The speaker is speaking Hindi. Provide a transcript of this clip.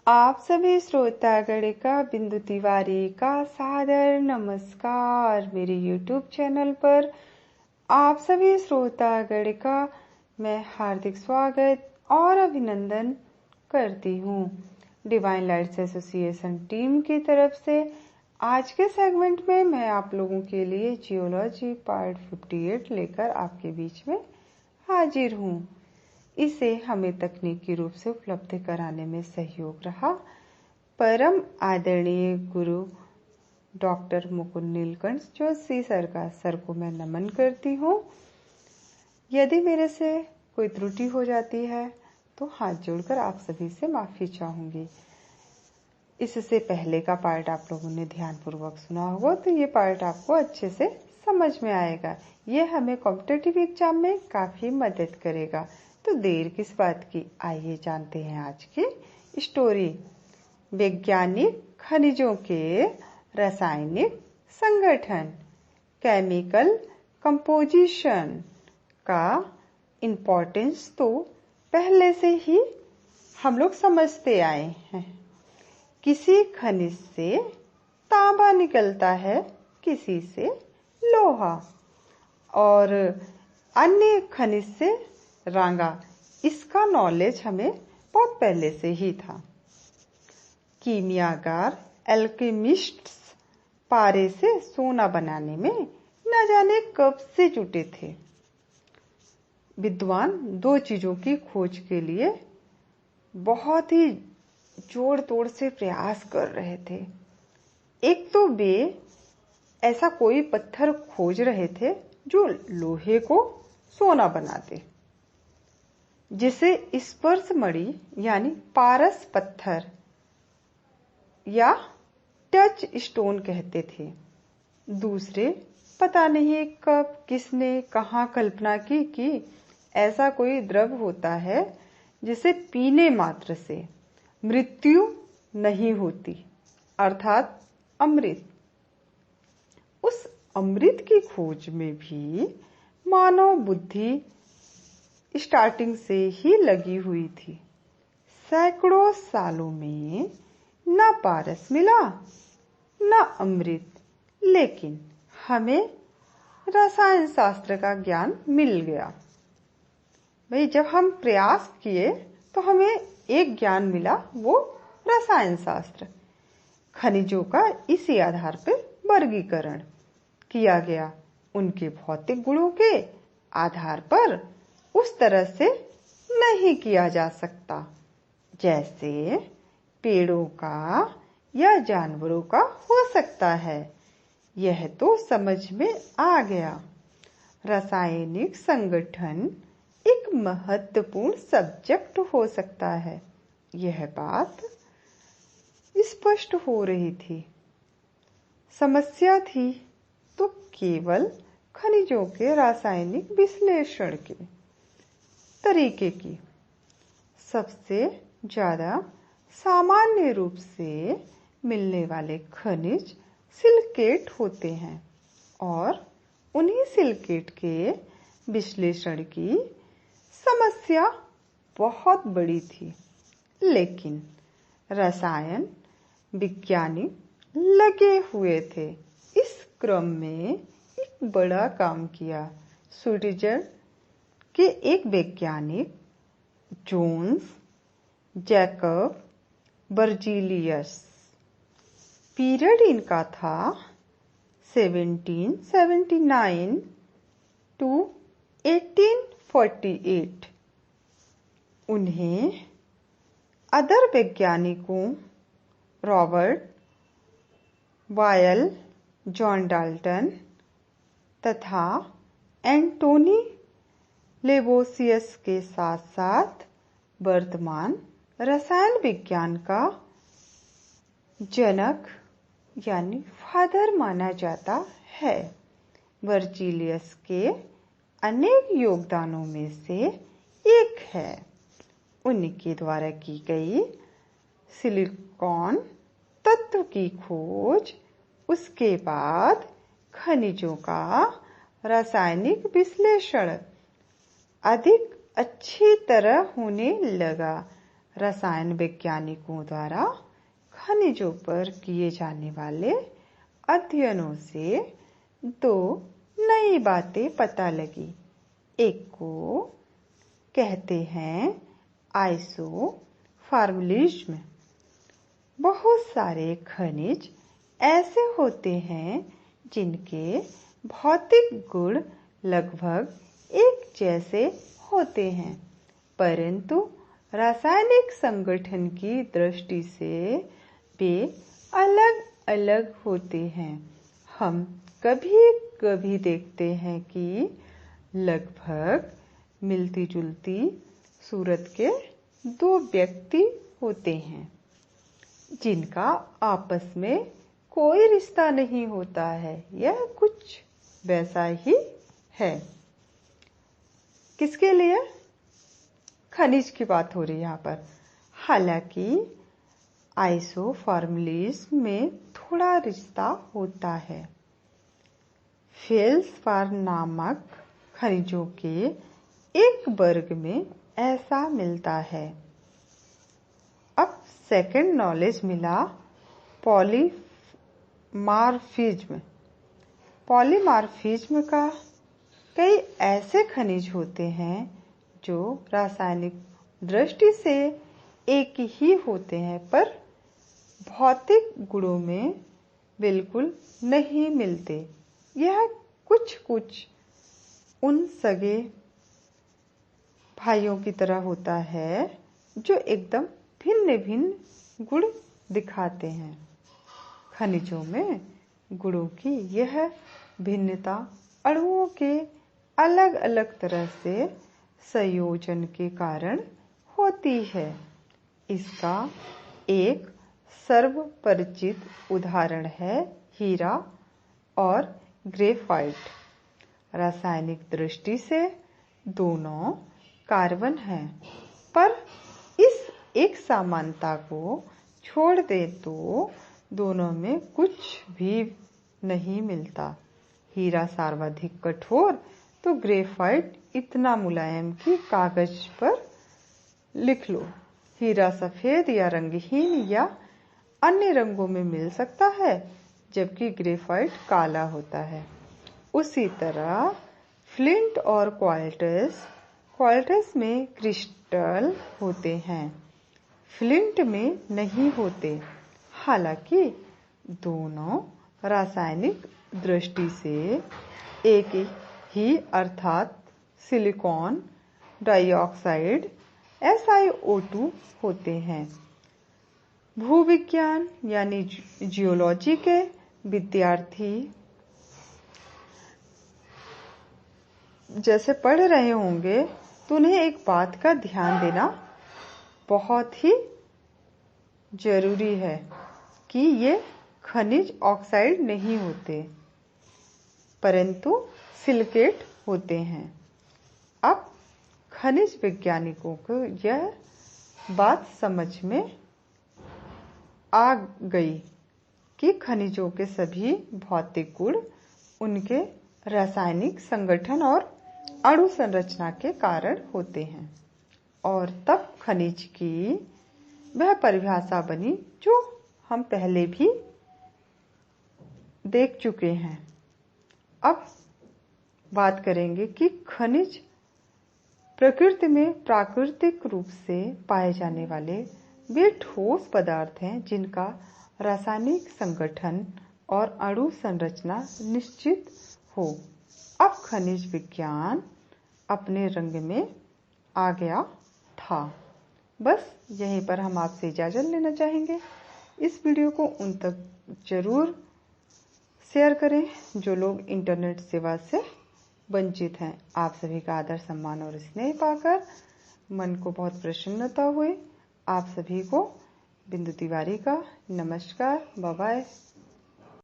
आप सभी श्रोतागण का बिंदु तिवारी का सादर नमस्कार। मेरे YouTube चैनल पर आप सभी श्रोतागण का मैं हार्दिक स्वागत और अभिनंदन करती हूँ। डिवाइन लाइट्स एसोसिएशन टीम की तरफ से आज के सेगमेंट में मैं आप लोगों के लिए जियोलॉजी पार्ट 58 लेकर आपके बीच में हाजिर हूँ। इसे हमें तकनीकी रूप से उपलब्ध कराने में सहयोग रहा परम आदरणीय गुरु डॉक्टर मुकुंद नीलकंठ जोशी सर को मैं नमन करती हूँ। यदि मेरे से कोई त्रुटि हो जाती है तो हाथ जोड़कर आप सभी से माफी चाहूंगी। इससे पहले का पार्ट आप लोगों ने ध्यानपूर्वक सुना होगा तो ये पार्ट आपको अच्छे से समझ में आएगा। ये हमें कॉम्पिटिटिव एग्जाम में काफी मदद करेगा। तो देर किस बात की, आइए जानते हैं आज की स्टोरी। वैज्ञानिक खनिजों के रासायनिक संगठन, केमिकल कंपोजिशन का इम्पोर्टेंस तो पहले से ही हम लोग समझते आए हैं। किसी खनिज से तांबा निकलता है, किसी से लोहा और अन्य खनिज से रांगा। इसका नॉलेज हमें बहुत पहले से ही था। कीमियागर एल्केमिस्ट्स पारे से सोना बनाने में न जाने कब से जुटे थे। विद्वान दो चीजों की खोज के लिए बहुत ही जोड़ तोड़ से प्रयास कर रहे थे। एक तो वे ऐसा कोई पत्थर खोज रहे थे जो लोहे को सोना बना दे, जिसे स्पर्श मणि यानी पारस पत्थर या टच स्टोन कहते थे। दूसरे पता नहीं कब किसने कहां कल्पना की कि ऐसा कोई द्रव होता है जिसे पीने मात्र से मृत्यु नहीं होती, अर्थात अमृत। उस अमृत की खोज में भी मानव बुद्धि स्टार्टिंग से ही लगी हुई थी। सैकड़ों सालों में न पारस मिला न अमृत, लेकिन हमें रसायन शास्त्र का ज्ञान मिल गया। भाई, जब हम प्रयास किए तो हमें एक ज्ञान मिला, वो रसायन शास्त्र। खनिजों का इसी आधार पर वर्गीकरण किया गया। उनके भौतिक गुणों के आधार पर उस तरह से नहीं किया जा सकता जैसे पेड़ों का या जानवरों का हो सकता है। यह तो समझ में आ गया। रासायनिक संगठन एक महत्वपूर्ण सब्जेक्ट हो सकता है, यह बात स्पष्ट हो रही थी। समस्या थी तो केवल खनिजों के रासायनिक विश्लेषण के तरीके की। सबसे ज्यादा सामान्य रूप से मिलने वाले खनिज सिलिकेट होते हैं और उन्हीं सिलिकेट के विश्लेषण की समस्या बहुत बड़ी थी। लेकिन रसायन विज्ञानी लगे हुए थे। इस क्रम में एक बड़ा काम किया। स्विट्जरलैंड के एक वैज्ञानिक जोन्स जैकब बर्जीलियस, पीरियड इनका था 1779 टू 1848। उन्हें अदर वैज्ञानिकों रॉबर्ट बायल, जॉन डाल्टन तथा एंटोनी लेवोसियस के साथ साथ वर्तमान रसायन विज्ञान का जनक यानी फादर माना जाता है। बर्जीलियस के अनेक योगदानों में से एक है उनके द्वारा की गई सिलिकॉन तत्व की खोज। उसके बाद खनिजों का रासायनिक विश्लेषण अधिक अच्छी तरह होने लगा। रसायन वैज्ञानिकों द्वारा खनिजों पर किए जाने वाले अध्ययनों से दो नई बातें पता लगी। एक को कहते हैं आइसोफॉर्मलिज्म। बहुत सारे खनिज ऐसे होते हैं जिनके भौतिक गुण लगभग एक जैसे होते हैं, परंतु रासायनिक संगठन की दृष्टि से वे अलग अलग होते हैं। हम कभी कभी देखते हैं कि लगभग मिलती जुलती सूरत के दो व्यक्ति होते हैं जिनका आपस में कोई रिश्ता नहीं होता है। यह कुछ वैसा ही है। किसके लिए? खनिज की बात हो रही है यहाँ पर। हालांकि आइसोफॉर्मलिज्म में थोड़ा रिश्ता होता है। फेल्सपार नामक खनिजों के एक वर्ग में ऐसा मिलता है। अब सेकंड नॉलेज मिला पॉलीमार्फिज्म। पॉलीमार्फिज्म का कई ऐसे खनिज होते हैं जो रासायनिक दृष्टि से एक ही होते हैं पर भौतिक गुणों में बिल्कुल नहीं मिलते। यह कुछ उन सगे भाइयों की तरह होता है जो एकदम भिन्न भिन्न गुण दिखाते हैं। खनिजों में गुणों की यह भिन्नता अणुओं के अलग अलग तरह से संयोजन के कारण होती है। इसका एक सर्वपरिचित उदाहरण है हीरा और ग्रेफाइट। रासायनिक दृष्टि से दोनों कार्बन हैं, पर इस एक समानता को छोड़ दे तो दोनों में कुछ भी नहीं मिलता। हीरा सर्वाधिक कठोर तो ग्रेफाइट इतना मुलायम कि कागज पर लिख लो। हीरा सफेद या रंगहीन या अन्य रंगों में मिल सकता है, जबकि ग्रेफाइट काला होता है। उसी तरह फ्लिंट और क्वार्ट्ज में क्रिस्टल होते हैं, फ्लिंट में नहीं होते। हालांकि दोनों रासायनिक दृष्टि से एक ही अर्थात सिलिकॉन डाइऑक्साइड SiO2 होते हैं। भूविज्ञान यानी जियोलॉजी के विद्यार्थी जैसे पढ़ रहे होंगे तो उन्हें एक बात का ध्यान देना बहुत ही जरूरी है कि ये खनिज ऑक्साइड नहीं होते परंतु सिलिकेट होते हैं। अब खनिज वैज्ञानिकों को यह बात समझ में आ गई कि खनिजों के सभी भौतिक गुण उनके रासायनिक संगठन और अणु संरचना के कारण होते हैं, और तब खनिज की वह परिभाषा बनी जो हम पहले भी देख चुके हैं। अब बात करेंगे कि खनिज प्रकृति में प्राकृतिक रूप से पाए जाने वाले वे ठोस पदार्थ हैं जिनका रासायनिक संगठन और अणु संरचना निश्चित हो। अब खनिज विज्ञान अपने रंग में आ गया था। बस यहीं पर हम आपसे इजाज़त लेना चाहेंगे। इस वीडियो को उन तक जरूर शेयर करें जो लोग इंटरनेट सेवा से वंचित हैं। आप सभी का आदर सम्मान और स्नेह पाकर मन को बहुत प्रसन्नता हुई। आप सभी को बिंदु तिवारी का नमस्कार। Bye bye.